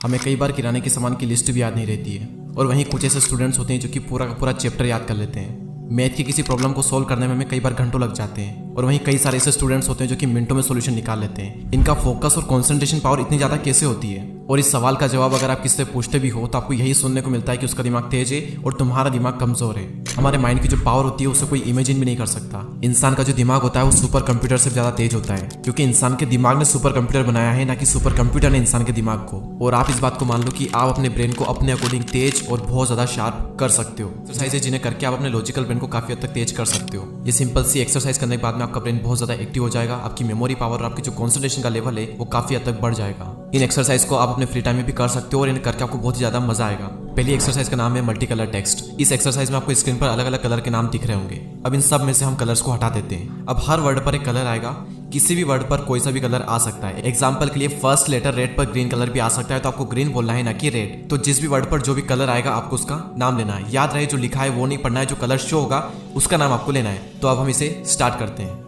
हमें कई बार किराने के सामान की लिस्ट भी याद नहीं रहती है, और वहीं कुछ ऐसे स्टूडेंट्स होते हैं जो कि पूरा का पूरा चैप्टर याद कर लेते हैं। मैथ की किसी प्रॉब्लम को सोल्व करने में हमें कई बार घंटों लग जाते हैं, और वहीं कई सारे ऐसे स्टूडेंट्स होते हैं जो कि मिनटों में सॉल्यूशन निकाल लेते हैं। इनका फोकस और कंसंट्रेशन पावर इतनी ज़्यादा कैसे होती है? और इस सवाल का जवाब अगर आप किससे पूछते भी हो तो आपको यही सुनने को मिलता है कि उसका दिमाग तेज है और तुम्हारा दिमाग कमजोर है। हमारे माइंड की जो पावर होती है उसे कोई इमेजिन भी नहीं कर सकता। इंसान का जो दिमाग होता है वो सुपर कंप्यूटर से ज़्यादा तेज होता है, क्योंकि इंसान के दिमाग ने सुपर कंप्यूटर बनाया है, ना कि सुपर कंप्यूटर ने इंसान के दिमाग को। और आप इस बात को मान लो कि आप अपने ब्रेन को अपने अकॉर्डिंग तेज और बहुत ज़्यादा शार्प कर सकते हो। एक्सरसाइज जिन्हें करके आप अपने लॉजिकल ब्रेन को काफ़ी हद तक तेज कर सकते हो। ये सिंपल सी एक्सरसाइज करने के बाद में आपका ब्रेन बहुत ज़्यादा एक्टिव हो जाएगा, आपकी मेमोरी पावर और आपकी जो कॉन्सेंट्रेशन का लेवल है वो काफ़ी हद तक बढ़ जाएगा। इन एक्सरसाइज को आप अपने फ्री टाइम में भी कर सकते हो और इन्हें करके आपको बहुत ही ज़्यादा मजा आएगा। पहली एक्सरसाइज का नाम है मल्टी कलर टेक्स्ट। इस एक्सरसाइज में आपको स्क्रीन पर अलग अलग कलर के नाम दिख रहे होंगे। अब इन सब में से हम कलर्स को हटा देते हैं। अब हर वर्ड पर एक कलर आएगा, किसी भी वर्ड पर कोई सा भी कलर आ सकता है। एग्जाम्पल के लिए फर्स्ट लेटर रेड पर ग्रीन कलर भी आ सकता है, तो आपको ग्रीन बोलना है ना कि रेड। तो जिस भी वर्ड पर जो भी कलर आएगा आपको उसका नाम लेना है। याद रहे जो लिखा है वो नहीं पढ़ना है, जो कलर शो होगा उसका नाम आपको लेना है। तो अब हम इसे स्टार्ट करते हैं।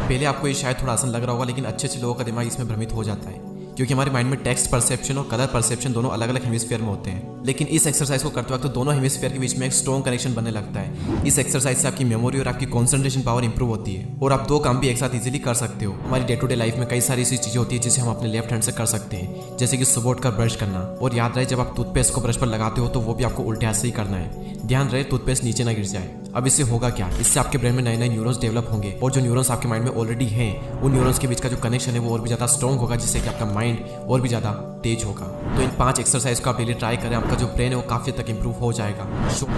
पहले आपको ये शायद थोड़ा आसान लग रहा होगा, लेकिन अच्छे लोगों का दिमाग इसमें भ्रमित हो जाता है, क्योंकि हमारे माइंड में टेक्स्ट परसेप्शन और कलर परसेप्शन दोनों अलग अलग हेमिस्फीयर में होते हैं। लेकिन इस एक्सरसाइज को करते वक्त तो दोनों हेमिस्फीयर के बीच में एक स्ट्रॉन्ग कनेक्शन बनने लगता है। इस एक्सरसाइज से आपकी मेमोरी और आपकी कंसंट्रेशन पावर इंप्रूव होती है, और आप दो काम भी एक साथ इजीली कर सकते हो। हमारी डे टू डे लाइफ में कई सारी ऐसी चीजें होती है जिसे हम अपने लेफ्ट हैंड से कर सकते हैं, जैसे कि सुबह उठकर ब्रश करना। और याद रहे जब आप टूथपेस्ट को ब्रश पर लगाते हो तो वो भी आपको उल्टे हाथ से ही करना है। ध्यान रहे टूथपेस्ट नीचे ना गिर जाए। अब इससे होगा क्या? इससे आपके ब्रेन में नए नए न्यूरॉन्स डेवलप होंगे, और जो न्यूरॉन्स आपके माइंड में ऑलरेडी हैं उन न्यूरॉन्स के बीच का जो कनेक्शन है वो और भी ज़्यादा स्ट्रॉन्ग होगा, जिससे कि आपका माइंड और भी ज़्यादा तेज होगा। तो इन 5 एक्सरसाइज को आप डेली ट्राई करें, आपका जो ब्रेन है वो काफ़ी तक इंप्रूव हो जाएगा।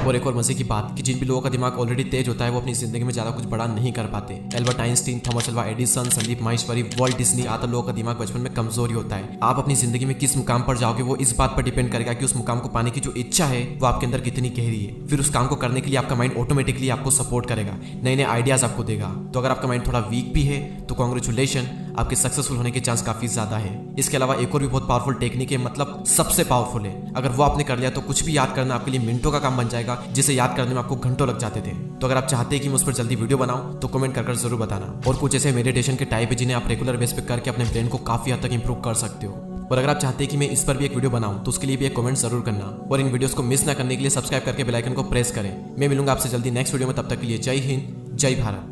और एक और मजे की बात कि जिन भी लोगों का दिमाग ऑलरेडी तेज होता है वो अपनी जिंदगी में ज़्यादा कुछ बड़ा नहीं कर पाते। Albert Einstein, Thomas Alva Edison, Sandeep Maheshwari, Walt Disney आदि लोगों का दिमाग बचपन में कमजोर ही होता है। आप अपनी जिंदगी में किस मुकाम पर जाओगे वो इस बात पर डिपेंड करेगा कि उस मुकाम को पाने की जो इच्छा है वो आपके अंदर कितनी गहरी है। फिर उस काम को करने के लिए आपका माइंड ऑटोमेटिकली आपको सपोर्ट करेगा, नए नए आइडियाज आपको देगा। तो अगर आपका माइंड थोड़ा वीक भी है तो कांग्रेचुलेशन, आपके सक्सेसफुल होने के चांस काफी ज्यादा है। इसके अलावा एक और भी बहुत पावरफुल टेक्निक है, मतलब सबसे पावरफुल है। अगर वो आपने कर लिया तो कुछ भी याद करना आपके लिए मिनटों का काम बन जाएगा, जिसे याद करने में आपको घंटों लग जाते थे। तो अगर आप चाहते हैं कि मैं उस पर जल्दी वीडियो बनाऊं तो कमेंट कर जरूर बताना। और कुछ ऐसे मेडिटेशन के टाइप है जिन्हें आप रेगुलर बेस पे करके अपने ब्रेन को काफी हद तक इंप्रूव कर सकते हो। और अगर आप चाहते हैं कि मैं इस पर भी एक वीडियो बनाऊं तो उसके लिए भी एक कमेंट जरूर करना, और इन वीडियोस को मिस ना करने के लिए सब्सक्राइब करके बेल आइकन को प्रेस करें। मैं मिलूंगा आपसे जल्दी नेक्स्ट वीडियो में, तब तक के लिए जय हिंद, जय भारत।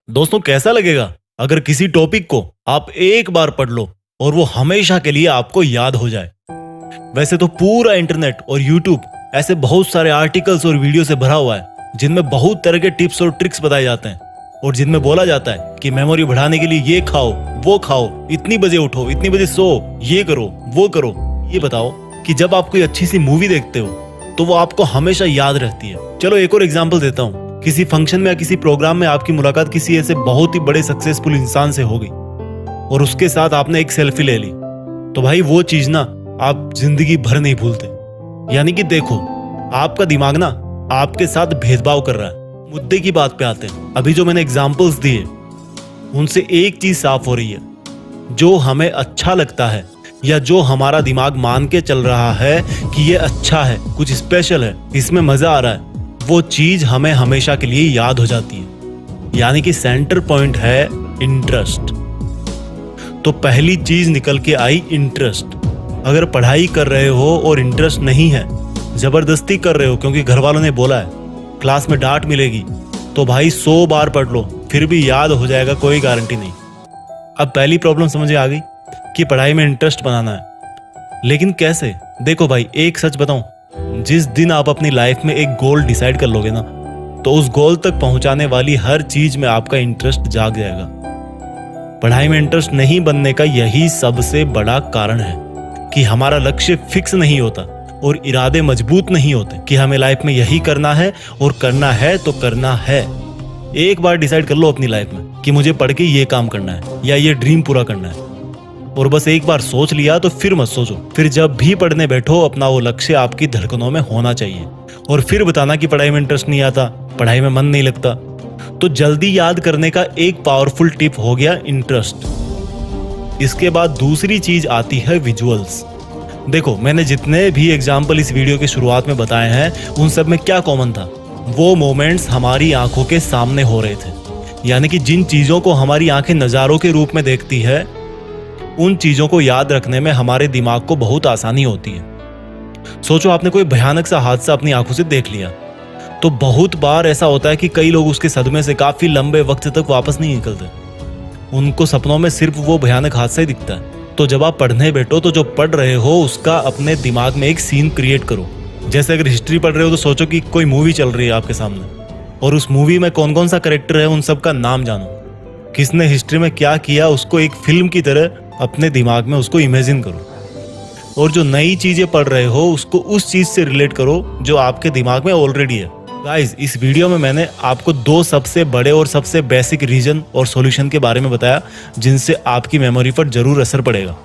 दोस्तों, कैसा लगेगा अगर किसी टॉपिक को आप एक बार पढ़ लो और वो हमेशा के लिए आपको याद हो जाए? वैसे तो पूरा इंटरनेट और यूट्यूब ऐसे बहुत सारे आर्टिकल्स और वीडियो से भरा हुआ है जिनमें बहुत तरह के टिप्स और ट्रिक्स बताए जाते हैं, और जिनमें बोला जाता है कि मेमोरी बढ़ाने के लिए ये खाओ, वो खाओ, इतनी बजे उठो, इतनी बजे सो, ये करो, वो करो। ये बताओ कि जब आप कोई अच्छी सी मूवी देखते हो तो वो आपको हमेशा याद रहती है। चलो एक और एग्जांपल देता हूँ। किसी फंक्शन में या किसी प्रोग्राम में आपकी मुलाकात किसी ऐसे बहुत ही बड़े सक्सेसफुल इंसान से हो गई और उसके साथ आपने एक सेल्फी ले ली, तो भाई वो चीज ना आप जिंदगी भर नहीं भूलते। यानी कि देखो, आपका दिमाग ना आपके साथ भेदभाव कर रहा है। मुद्दे की बात पे आते हैं। अभी जो मैंने एग्जांपल्स दिए उनसे एक चीज साफ हो रही है, जो हमें अच्छा लगता है या जो हमारा दिमाग मान के चल रहा है कि ये अच्छा है, कुछ स्पेशल है, इसमें मजा आ रहा है, वो चीज हमें हमेशा के लिए याद हो जाती है। यानी कि सेंटर पॉइंट है इंटरेस्ट। तो पहली चीज निकल के आई इंटरेस्ट। अगर पढ़ाई कर रहे हो और इंटरेस्ट नहीं है, जबरदस्ती कर रहे हो क्योंकि घर वालों ने बोला है, क्लास में डांट मिलेगी, तो भाई 100 बार पढ़ लो फिर भी याद हो जाएगा, कोई गारंटी नहीं। अब पहली प्रॉब्लम समझ आ गई कि पढ़ाई में इंटरेस्ट बनाना है, लेकिन कैसे? देखो भाई, एक सच बताऊं, जिस दिन आप अपनी लाइफ में एक गोल डिसाइड कर लोगे ना, तो उस गोल तक पहुंचाने वाली हर चीज में आपका इंटरेस्ट जाग जाएगा। पढ़ाई में इंटरेस्ट नहीं बनने का यही सबसे बड़ा कारण है कि हमारा लक्ष्य फिक्स नहीं होता और इरादे मजबूत नहीं होते कि हमें लाइफ में यही करना है, और करना है तो करना है। एक बार डिसाइड कर लो अपनी लाइफ में कि मुझे पढ़ के ये काम करना है या ये ड्रीम पूरा करना है, और बस एक बार सोच लिया तो फिर मत सोचो। फिर जब भी पढ़ने बैठो अपना वो लक्ष्य आपकी धड़कनों में होना चाहिए, और फिर बताना कि पढ़ाई में इंटरेस्ट नहीं आता, पढ़ाई में मन नहीं लगता। तो जल्दी याद करने का एक पावरफुल टिप हो गया इंटरेस्ट। इसके बाद दूसरी चीज आती है विजुअल्स। देखो, मैंने जितने भी एग्जाम्पल इस वीडियो के शुरुआत में बताए हैं उन सब में क्या कॉमन था? वो मोमेंट्स हमारी आंखों के सामने हो रहे थे। यानी कि जिन चीजों को हमारी आंखें नजारों के रूप में देखती है उन चीजों को याद रखने में हमारे दिमाग को बहुत आसानी होती है। सोचो आपने कोई भयानक सा हादसा अपनी आंखों से देख लिया, तो बहुत बार ऐसा होता है कि कई लोग उसके सदमे से काफी लंबे वक्त तक वापस नहीं निकलते। उनको सपनों में सिर्फ वो भयानक हादसा ही दिखता है। तो जब आप पढ़ने बैठो तो जो पढ़ रहे हो उसका अपने दिमाग में एक सीन क्रिएट करो। जैसे अगर हिस्ट्री पढ़ रहे हो तो सोचो कि कोई मूवी चल रही है आपके सामने, और उस मूवी में कौन कौन सा करेक्टर है उन सब का नाम जानो, किसने हिस्ट्री में क्या किया उसको एक फिल्म की तरह अपने दिमाग में उसको इमेजिन करो। और जो नई चीजें पढ़ रहे हो उसको उस चीज से रिलेट करो जो आपके दिमाग में ऑलरेडी है। गाइस, इस वीडियो में मैंने आपको 2 सबसे बड़े और सबसे बेसिक रीजन और सॉल्यूशन के बारे में बताया जिनसे आपकी मेमोरी पर जरूर असर पड़ेगा।